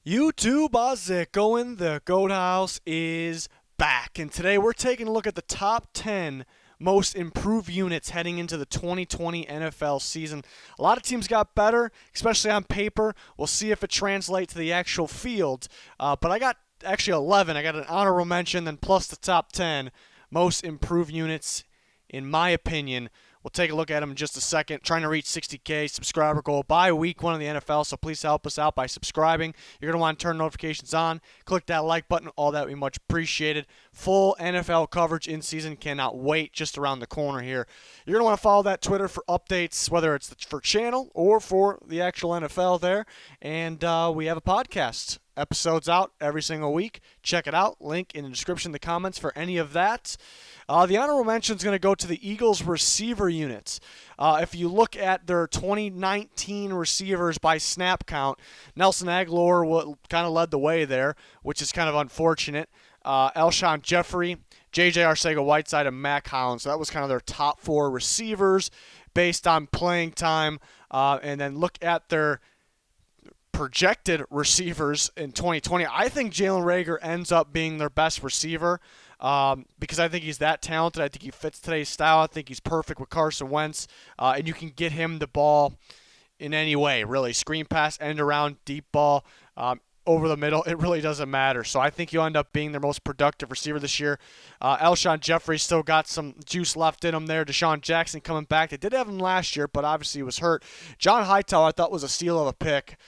YouTube, how's it going? The Goat House is back, and today we're taking a look at the top 10 most improved units heading into the 2020 NFL season. A lot of teams got better, especially on paper. We'll see if it translates to the actual field. But I got actually 11. I got an honorable mention, then plus the top 10 most improved units, in my opinion. We'll take a look at them in just a second. Trying to reach 60K subscriber goal by week 1 of the NFL, so please help us out by subscribing. You're going to want to turn notifications on. Click that like button. All that would be much appreciated. Full NFL coverage in season. Cannot wait. Just around the corner here. You're going to want to follow that Twitter for updates, whether it's for channel or for the actual NFL there. And we have a podcast. Episodes out every single week. Check it out. Link in the description, the comments for any of that. The honorable mention is going to go to the Eagles receiver units. If you look at their 2019 receivers by snap count, Nelson Agholor kind of led the way there, which is kind of unfortunate. Alshon Jeffrey, J.J. Arcega-Whiteside, and Mack Hollins. So that was kind of their top 4 receivers based on playing time. And then look at their projected receivers in 2020. I think Jalen Reagor ends up being their best receiver because I think he's that talented. I think he fits today's style. I think he's perfect with Carson Wentz, and you can get him the ball in any way, really. Screen pass, end around, deep ball, over the middle. It really doesn't matter. So I think he'll end up being their most productive receiver this year. Alshon Jeffrey still got some juice left in him there. Deshaun Jackson coming back. They did have him last year, but obviously he was hurt. John Hightower I thought was a steal of a pick.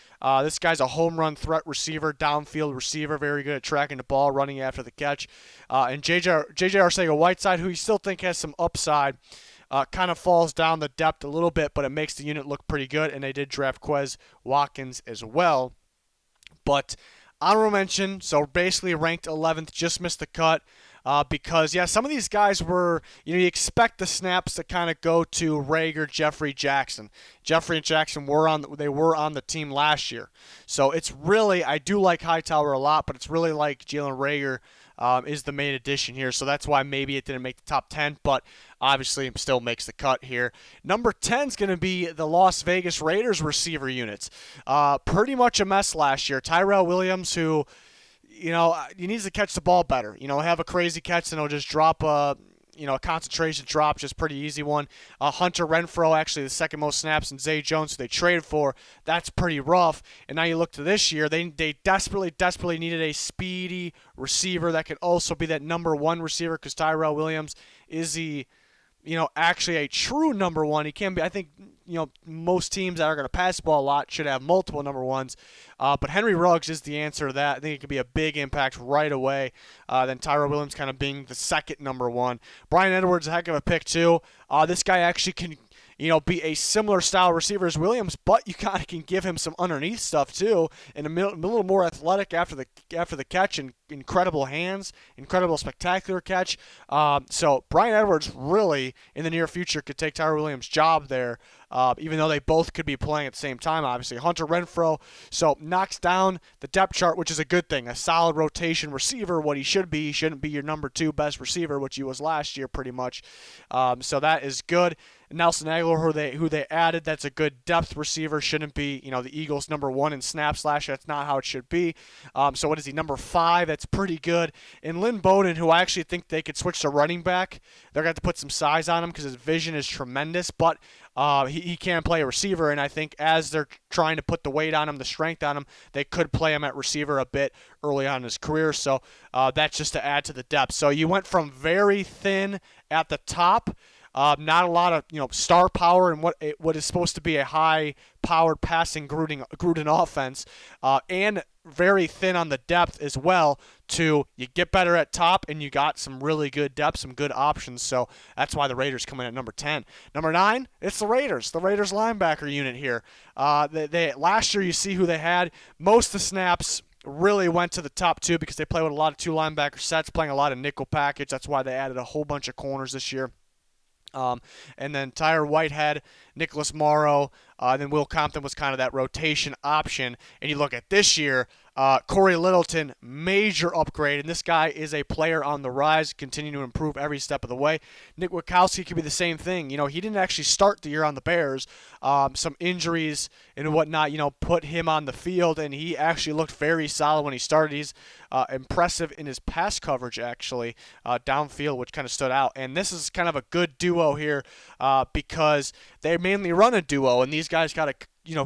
This guy's a home run threat receiver, downfield receiver, very good at tracking the ball, running after the catch. And J.J. Arcega-Whiteside, who you still think has some upside, kind of falls down the depth a little bit, but it makes the unit look pretty good. And they did draft Quez Watkins as well. But honorable mention, so basically ranked 11th, just missed the cut. Because, yeah, some of these guys were, you expect the snaps to kind of go to Reagor, Jeffrey, Jackson. Jeffrey and Jackson were on the team last year. So it's really, I do like Hightower a lot, but it's really like Jalen Reagor is the main addition here. So that's why maybe it didn't make the top 10, but obviously it still makes the cut here. Number 10 is going to be the Las Vegas Raiders receiver units. Pretty much a mess last year. Tyrell Williams, who, he needs to catch the ball better. Have a crazy catch and he'll just drop a concentration drop, just pretty easy one. Hunter Renfrow, actually the second most snaps, and Zay Jones, who they traded for, that's pretty rough. And now you look to this year, they desperately needed a speedy receiver that could also be that number 1 receiver, because Tyrell Williams is actually a true number 1. He can be, I think, most teams that are going to pass the ball a lot should have multiple number 1s. But Henry Ruggs is the answer to that. I think it could be a big impact right away. Then Tyrell Williams kind of being the second number 1. Bryan Edwards, a heck of a pick too. This guy actually can be a similar style receiver as Williams, but you kind of can give him some underneath stuff too, and a little more athletic after the catch, and incredible hands, incredible spectacular catch. So Bryan Edwards really in the near future could take Tyrell Williams' job there, even though they both could be playing at the same time. Obviously, Hunter Renfrow knocks down the depth chart, which is a good thing. A solid rotation receiver, what he should be. He shouldn't be your number 2 best receiver, which he was last year pretty much. So that is good. Nelson Agholor, who they added, that's a good depth receiver. Shouldn't be, the Eagles' number 1 in snaps last year. That's not how it should be. So what is he, number 5? That's pretty good. And Lynn Bowden, who I actually think they could switch to running back. They're going to have to put some size on him because his vision is tremendous, but he can play a receiver, and I think as they're trying to put the weight on him, the strength on him, they could play him at receiver a bit early on in his career. So that's just to add to the depth. So you went from very thin at the top, not a lot of star power and what is supposed to be a high-powered passing Gruden offense, and very thin on the depth as well, to you get better at top and you got some really good depth, some good options. So that's why the Raiders come in at number 10. Number 9, it's the Raiders linebacker unit here. They last year, you see who they had. Most of the snaps really went to the top 2 because they play with a lot of 2 linebacker sets, playing a lot of nickel package. That's why they added a whole bunch of corners this year. And then Tyre Whitehead, Nicholas Morrow, Then Will Compton was kind of that rotation option. And you look at this year, Corey Littleton, major upgrade, and this guy is a player on the rise, continuing to improve every step of the way. Nick Witkowski could be the same thing. He didn't actually start the year on the Bears. Some injuries and whatnot, put him on the field, and he actually looked very solid when he started. He's impressive in his pass coverage, actually, downfield, which kind of stood out. And this is kind of a good duo here because they mainly run a duo, and these guys got to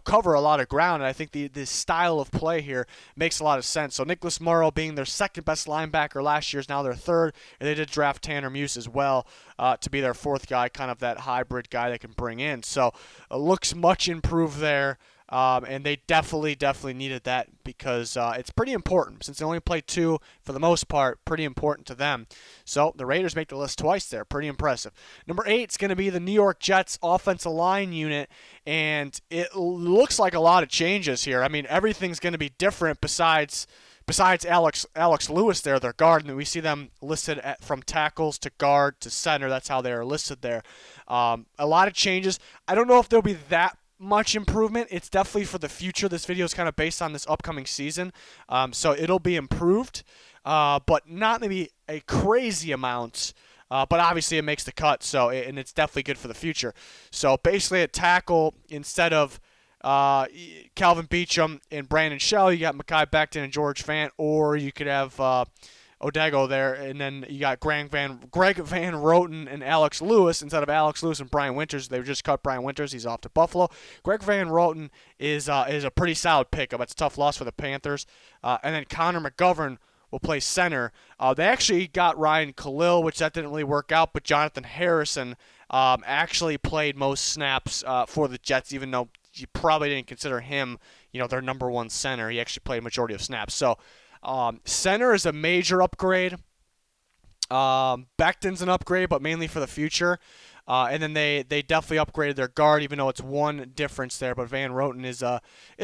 cover a lot of ground, and I think the style of play here makes a lot of sense. So Nicholas Morrow being their second best linebacker last year is now their third, and they did draft Tanner Muse as well to be their fourth guy, kind of that hybrid guy they can bring in. So it looks much improved there. And they definitely needed that because it's pretty important. Since they only played two for the most part, pretty important to them. So the Raiders make the list twice there. Pretty impressive. Number 8 is going to be the New York Jets offensive line unit, and it looks like a lot of changes here. I mean, everything's going to be different besides Alex Lewis there, their guard, and we see them listed from tackles to guard to center. That's how they are listed there. A lot of changes. I don't know if there'll be that much improvement. It's definitely for the future. This video is kind of based on this upcoming season, so it'll be improved, but not maybe a crazy amount. But obviously it makes the cut, and it's definitely good for the future. So basically, at tackle, instead of Calvin Beachum and Brandon Shell, you got Mekhi Becton and George Fant, or you could have Odego there, and then you got Greg Van Roten and Alex Lewis instead of Alex Lewis and Brian Winters. They just cut Brian Winters. He's off to Buffalo. Greg Van Roten is a pretty solid pickup. It's a tough loss for the Panthers. And then Connor McGovern will play center. They actually got Ryan Khalil, which that didn't really work out, but Jonathan Harrison actually played most snaps for the Jets, even though you probably didn't consider him, their number one center. He actually played a majority of snaps. So center is a major upgrade. Becton's an upgrade, but mainly for the future. And then they definitely upgraded their guard, even though it's one difference there. But Van Roten is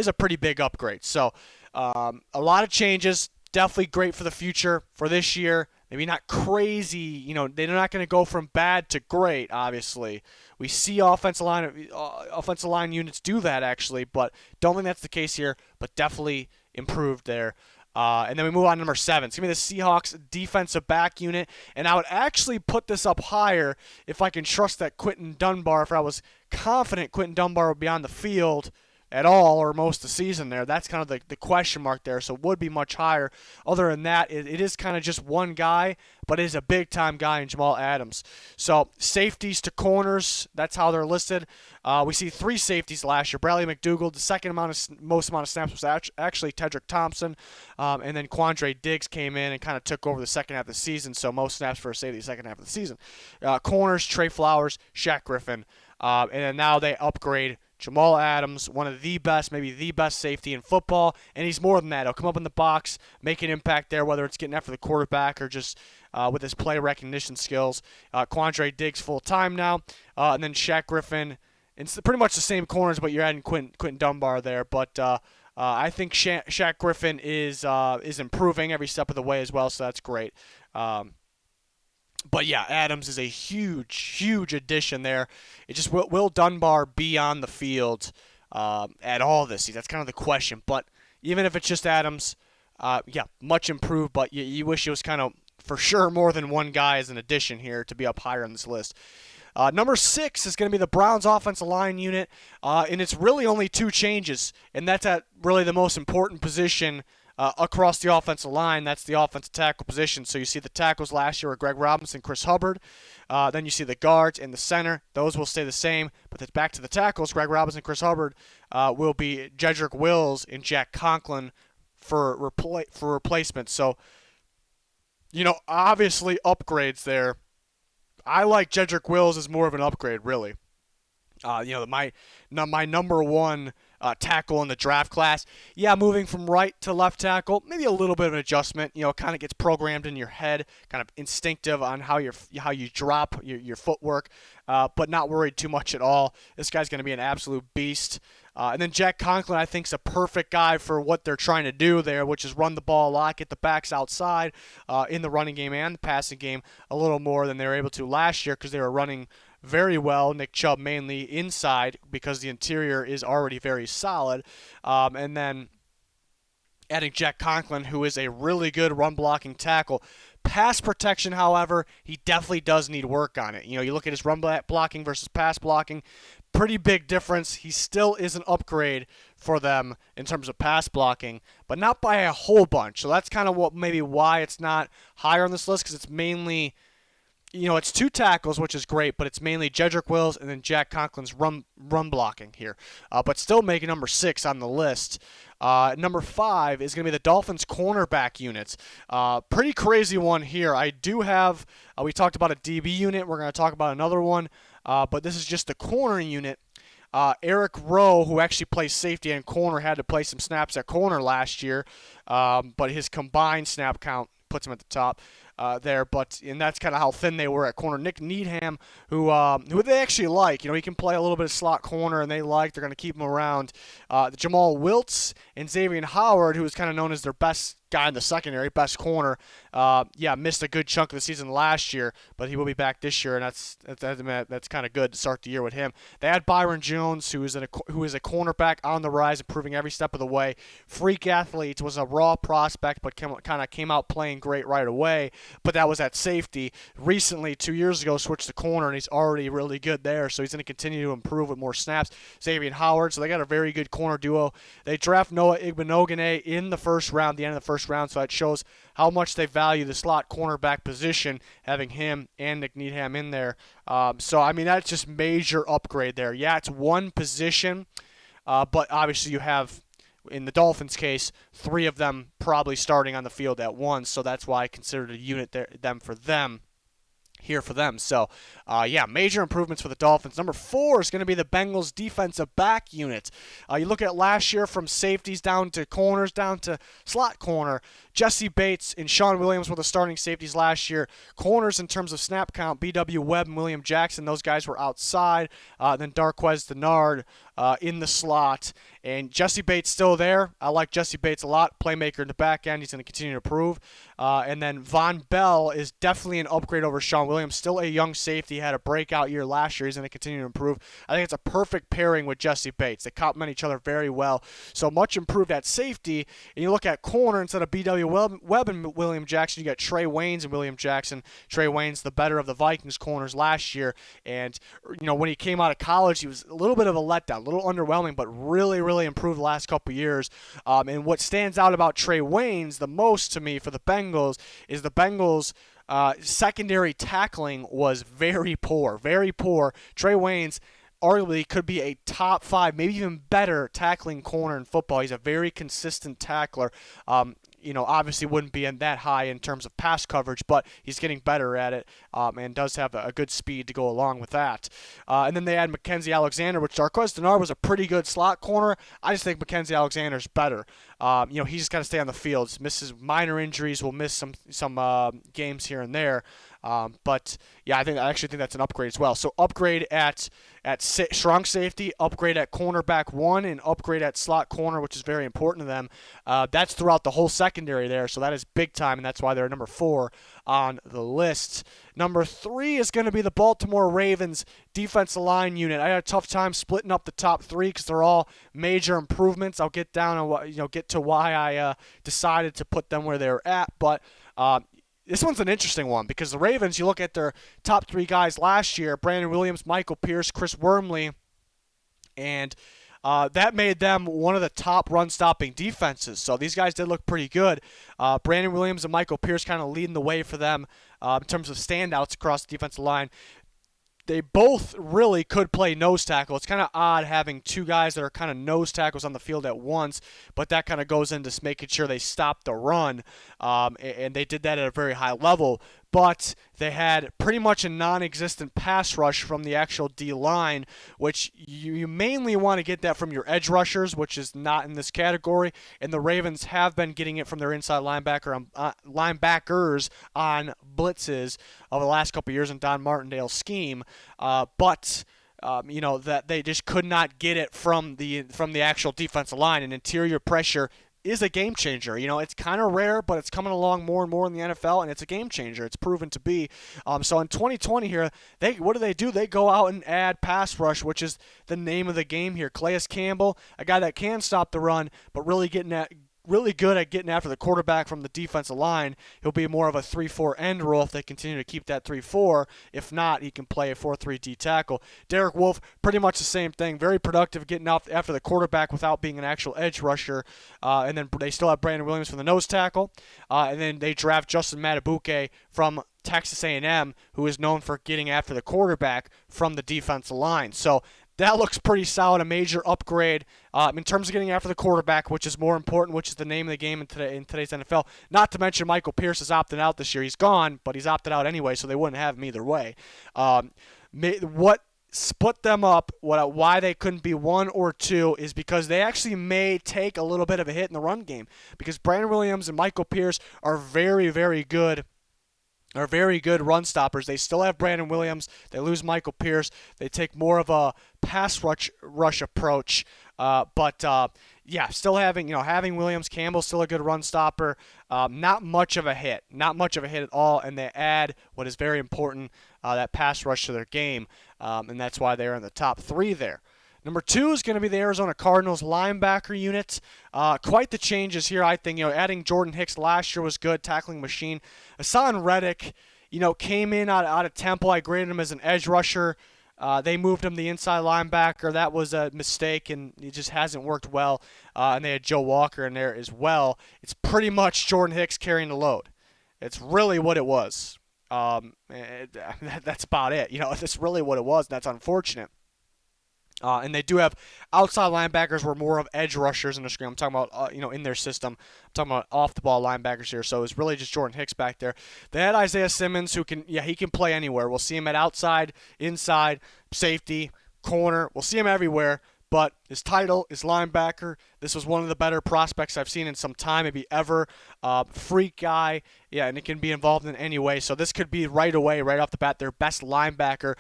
a pretty big upgrade. So a lot of changes. Definitely great for the future for this year. Maybe not crazy. They're not going to go from bad to great, obviously. We see offensive line units do that, actually, but don't think that's the case here, but definitely improved there. And then we move on to number 7. It's going to be the Seahawks defensive back unit. And I would actually put this up higher if I can trust that Quinton Dunbar, if I was confident Quinton Dunbar would be on the field at all or most of the season there. That's kind of the question mark there, so it would be much higher. Other than that, it is kind of just one guy, but it is a big-time guy in Jamal Adams. So safeties to corners, that's how they're listed. We see 3 safeties last year. Bradley McDougald, the most amount of snaps was actually Tedrick Thompson, and then Quandre Diggs came in and kind of took over the second half of the season, so most snaps for a safety the second half of the season. Corners, Trey Flowers, Shaq Griffin, and then now they upgrade Jamal Adams, one of the best, maybe the best safety in football, and he's more than that. He'll come up in the box, make an impact there, whether it's getting after the quarterback or just with his play recognition skills. Quandre Diggs full-time now, and then Shaq Griffin. It's pretty much the same corners, but you're adding Quinton Dunbar there. But I think Shaq Griffin is improving every step of the way as well, so that's great. But yeah, Adams is a huge addition there. It just will Dunbar be on the field at all this season? That's kind of the question. But even if it's just Adams, yeah, much improved. But you wish it was kind of for sure more than one guy as an addition here to be up higher on this list. Number 6 is going to be the Browns offensive line unit, and it's really only 2 changes, and that's at really the most important position across the offensive line. That's the offensive tackle position. So you see the tackles last year were Greg Robinson, Chris Hubbard. Then you see the guards and the center. Those will stay the same. But then back to the tackles, Greg Robinson, Chris Hubbard will be Jedrick Wills and Jack Conklin for replacement. So, obviously upgrades there. I like Jedrick Wills as more of an upgrade, really. My number one tackle in the draft class. Yeah, moving from right to left tackle, maybe a little bit of an adjustment. It kind of gets programmed in your head, kind of instinctive on how you drop your footwork, but not worried too much at all. This guy's going to be an absolute beast. And then Jack Conklin, I think, is a perfect guy for what they're trying to do there, which is run the ball a lot, get the backs outside in the running game and the passing game a little more than they were able to last year because they were running very well. Nick Chubb mainly inside because the interior is already very solid. And then adding Jack Conklin, who is a really good run-blocking tackle. Pass protection, however, he definitely does need work on it. You look at his run blocking versus pass blocking, pretty big difference. He still is an upgrade for them in terms of pass blocking, but not by a whole bunch. So that's kind of what maybe why it's not higher on this list, because it's mainly, it's 2 tackles, which is great, but it's mainly Jedrick Wills and then Jack Conklin's run blocking here. But still making number 6 on the list. Number 5 is going to be the Dolphins cornerback units. Pretty crazy one here. I do have, we talked about a DB unit. We're going to talk about another one, but this is just the corner unit. Eric Rowe, who actually plays safety and corner, had to play some snaps at corner last year, but his combined snap count puts him at the top there. And that's kind of how thin they were at corner. Nick Needham, who they actually like. He can play a little bit of slot corner, and they're going to keep him around. Jamal Wiltz and Xavier Howard, who is kind of known as their best guy in the secondary, best corner, missed a good chunk of the season last year, but he will be back this year, and that's kind of good to start the year with him. They had Byron Jones, who is a cornerback on the rise, improving every step of the way. Freak athlete, was a raw prospect, but kind of came out playing great right away, but that was at safety. Recently, 2 years ago, switched to corner, and he's already really good there, so he's going to continue to improve with more snaps. Xavier Howard, so they got a very good corner duo. They draft Noah Igbenogany in the first round, the end of the first round, so that shows how much they value the slot cornerback position, having him and Nick Needham in there. That's just major upgrade there. Yeah, it's one position, but obviously you have, in the Dolphins' case, 3 of them probably starting on the field at once, so that's why I considered a unit here for them. So, major improvements for the Dolphins. Number 4 is going to be the Bengals defensive back unit. You look at last year, from safeties down to corners, down to slot corner. Jesse Bates and Sean Williams were the starting safeties last year. Corners, in terms of snap count, B.W. Webb and William Jackson, those guys were outside. Then Darqueze Dennard in the slot. And Jesse Bates still there. I like Jesse Bates a lot. Playmaker in the back end. He's going to continue to improve. And then Von Bell is definitely an upgrade over Sean Williams. Still a young safety. Had a breakout year last year. He's going to continue to improve. I think it's a perfect pairing with Jesse Bates. They complement each other very well. So much improved at safety. And you look at corner, instead of B.W. Webb and William Jackson, you got Trey Waynes and William Jackson. Trey Waynes, the better of the Vikings corners last year. And, when he came out of college, he was a little bit of a letdown, a little underwhelming, but really, really improved the last couple years. And what stands out about Trey Waynes the most to me for the Bengals is the Bengals' secondary tackling was very poor, very poor. Trey Waynes arguably could be a top 5, maybe even better tackling corner in football. He's a very consistent tackler. Obviously wouldn't be in that high in terms of pass coverage, but he's getting better at it, and does have a good speed to go along with that. And then they had Mackenzie Alexander, which Darqueze Dennard was a pretty good slot corner. I just think Mackenzie Alexander's better. He's just got to stay on the field. Misses minor injuries, will miss some games here and there. I actually think that's an upgrade as well. So upgrade at strong safety, upgrade at cornerback 1, and upgrade at slot corner, which is very important to them. That's throughout the whole secondary there, so that is big time, and that's why they're number 4 on the list. Number 3 is going to be the Baltimore Ravens defensive line unit. I had a tough time splitting up the top 3 because they're all major improvements. I'll get down and get to why I decided to put them where they're at, but this one's an interesting one because the Ravens, you look at their top 3 guys last year, Brandon Williams, Michael Pierce, Chris Wormley, and that made them one of the top run-stopping defenses. So these guys did look pretty good. Brandon Williams and Michael Pierce kind of leading the way for them in terms of standouts across the defensive line. They both really could play nose tackle. It's kind of odd having 2 guys that are kind of nose tackles on the field at once, but that kind of goes into making sure they stop the run, and they did that at a very high level. But they had pretty much a non-existent pass rush from the actual D-line, which you mainly want to get that from your edge rushers, which is not in this category. And the Ravens have been getting it from their inside linebackers on blitzes over the last couple of years in Don Martindale's scheme. That they just could not get it from the actual defensive line, and interior pressure is a game changer. It's kind of rare, but it's coming along more and more in the NFL, and it's a game changer. It's proven to be. So in 2020 here, what do? They go out and add pass rush, which is the name of the game here. Calais Campbell, a guy that can stop the run, but really good at getting after the quarterback from the defensive line. He'll be more of a 3-4 end role if they continue to keep that 3-4. If not, he can play a 4-3 D tackle. Derek Wolfe, pretty much the same thing. Very productive getting out after the quarterback without being an actual edge rusher. And then they still have Brandon Williams for the nose tackle. And then they draft Justin Matabuke from Texas A&M, who is known for getting after the quarterback from the defensive line. So that looks pretty solid, a major upgrade in terms of getting after the quarterback, which is more important, which is the name of the game in today's NFL. Not to mention Michael Pierce is opting out this year. He's gone, but he's opted out anyway, so they wouldn't have him either way. What split them up, why they couldn't be 1 or 2, is because they actually may take a little bit of a hit in the run game, because Brandon Williams and Michael Pierce are very, very good run stoppers. They still have Brandon Williams. They lose Michael Pierce. They take more of a pass rush approach. Still having Williams, Campbell, still a good run stopper. Not much of a hit at all. And they add what is very important, that pass rush to their game, and that's why they're in the top 3 there. Number 2 is going to be the Arizona Cardinals linebacker unit. Quite the changes here, I think. Adding Jordan Hicks last year was good, tackling machine. Hassan Reddick, came in out of Temple. I graded him as an edge rusher. They moved him the inside linebacker. That was a mistake, and it just hasn't worked well. And they had Joe Walker in there as well. It's pretty much Jordan Hicks carrying the load. It's really what it was. That's about it. That's really what it was, and that's unfortunate. And they do have outside linebackers were more of edge rushers in the screen. I'm talking about, in their system. I'm talking about off-the-ball linebackers here. So it's really just Jordan Hicks back there. They had Isaiah Simmons, who he can play anywhere. We'll see him at outside, inside, safety, corner. We'll see him everywhere. But his title is linebacker. This was one of the better prospects I've seen in some time, maybe ever. Freak guy, and it can be involved in any way. So this could be right away, right off the bat, their best linebacker.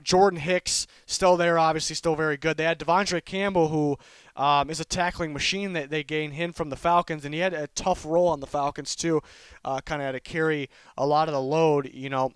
Jordan Hicks, still there, obviously, still very good. They had Devondre Campbell, who is a tackling machine. That they gained him from the Falcons, and he had a tough role on the Falcons too. Kind of had to carry a lot of the load,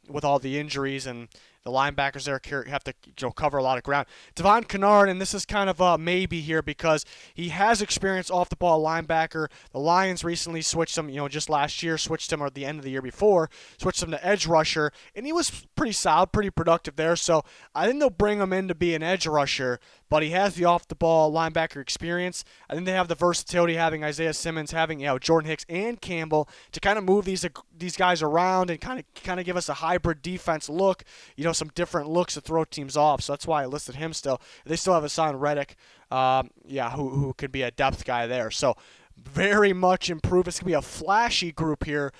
with all the injuries, and the linebackers there have to cover a lot of ground. Devon Kennard, and this is kind of a maybe here because he has experience off the ball linebacker. The Lions recently switched him, just last year, switched him, or at the end of the year before, switched him to edge rusher, and he was pretty solid, pretty productive there. So I think they'll bring him in to be an edge rusher, but he has the off the ball linebacker experience. I think they have the versatility, having Isaiah Simmons, having Jordan Hicks and Campbell, to kind of move these guys around and kind of give us a hybrid defense look, some different looks to throw teams off. So that's why I listed him still. They still have Hassan Reddick, who could be a depth guy there. So very much improved. It's going to be a flashy group here,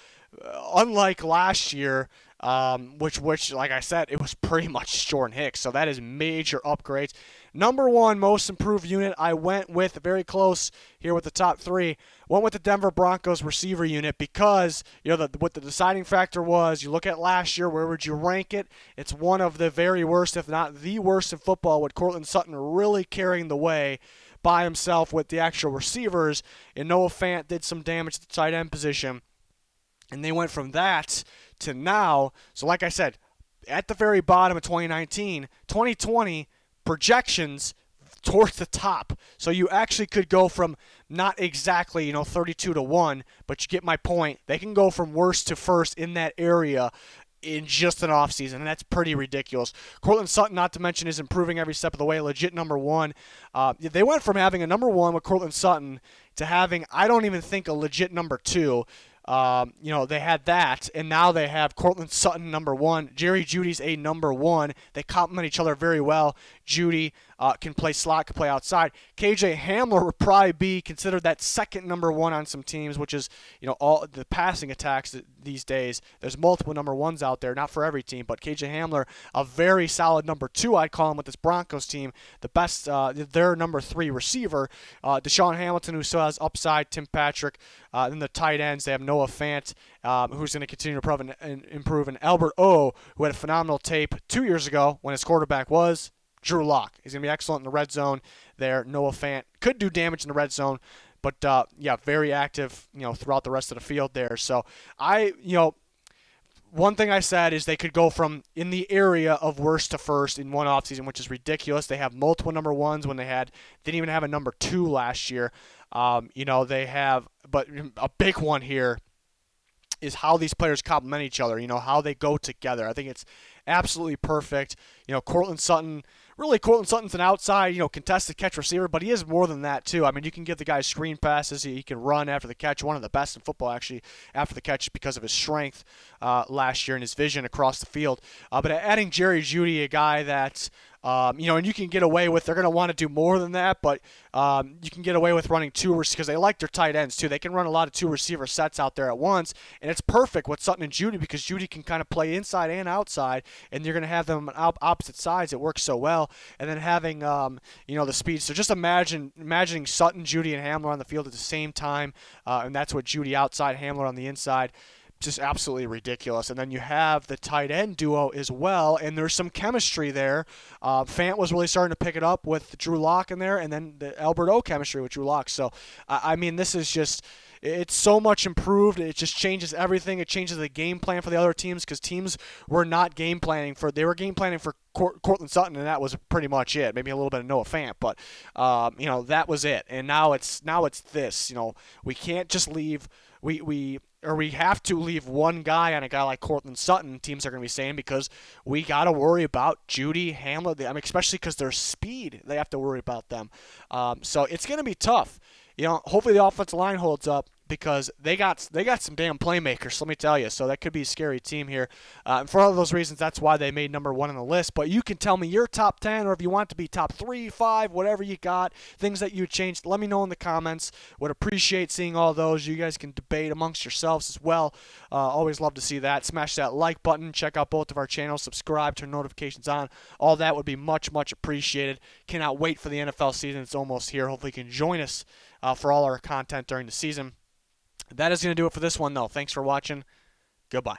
unlike last year, which, like I said, it was pretty much Jordan Hicks. So that is major upgrades. Number 1 most improved unit, I went with, very close here with the top 3, went with the Denver Broncos receiver unit because, what the deciding factor was, you look at last year, where would you rank it? It's one of the very worst, if not the worst in football, with Courtland Sutton really carrying the way by himself with the actual receivers, and Noah Fant did some damage to the tight end position. And they went from that to now. So like I said, at the very bottom of 2019, 2020, projections towards the top. So you actually could go from not exactly, 32-1, but you get my point. They can go from worst to first in that area in just an offseason, and that's pretty ridiculous. Courtland Sutton, not to mention, is improving every step of the way, legit number 1. They went from having a number 1 with Courtland Sutton to having, I don't even think, a legit number 2. They had that, and now they have Courtland Sutton number 1. Jerry Jeudy's a number 1. They complement each other very well. Jeudy can play slot, can play outside. KJ Hamler would probably be considered that second number 1 on some teams, which is, all the passing attacks these days. There's multiple number 1s out there, not for every team, but KJ Hamler, a very solid number 2, I'd call him, with this Broncos team. The best, their number 3 receiver. Deshaun Hamilton, who still has upside. Tim Patrick. Then the tight ends, they have Noah Fant, who's going to continue to improve, and Albert O, who had a phenomenal tape 2 years ago when his quarterback was Drew Lock. He's going to be excellent in the red zone there. Noah Fant could do damage in the red zone. But yeah, very active, throughout the rest of the field there. So one thing I said is they could go from in the area of worst to first in one offseason, which is ridiculous. They have multiple number ones when didn't even have a number two last year. They have, but a big one here is how these players complement each other, how they go together. I think it's absolutely perfect. Courtland Sutton's an outside, contested catch receiver, but he is more than that too. I mean, you can give the guy screen passes. He can run after the catch, one of the best in football actually after the catch because of his strength last year and his vision across the field. But adding Jerry Jeudy, a guy that's and you can get away with, they're going to want to do more than that, but you can get away with running two because they like their tight ends too. They can run a lot of two receiver sets out there at once, and it's perfect with Sutton and Jeudy because Jeudy can kind of play inside and outside, and you're going to have them on opposite sides. It works so well, and then having the speed. So just imagining Sutton, Jeudy, and Hamler on the field at the same time, and that's what Jeudy outside, Hamler on the inside. Just absolutely ridiculous. And then you have the tight end duo as well, and there's some chemistry there. Fant was really starting to pick it up with Drew Lock in there, and then the Albert O chemistry with Drew Lock. So, this is just, it's so much improved. It just changes everything. It changes the game plan for the other teams because teams were not game planning for, they were game planning for Courtland Sutton, and that was pretty much it. Maybe a little bit of Noah Fant, but that was it. And now it's this. We can't just leave. We have to leave one guy on a guy like Courtland Sutton, teams are going to be saying, because we got to worry about Jeudy, Hamler, especially because their speed, they have to worry about them. So it's going to be tough. Hopefully the offensive line holds up because they got some damn playmakers, let me tell you. So that could be a scary team here. And for all of those reasons, that's why they made number one on the list. But you can tell me your top 10, or if you want to be top 3, 5, whatever you got, things that you changed, let me know in the comments. Would appreciate seeing all those. You guys can debate amongst yourselves as well. Always love to see that. Smash that like button. Check out both of our channels. Subscribe, turn notifications on. All that would be much, much appreciated. Cannot wait for the NFL season. It's almost here. Hopefully you can join us for all our content during the season. That is going to do it for this one, though. Thanks for watching. Goodbye.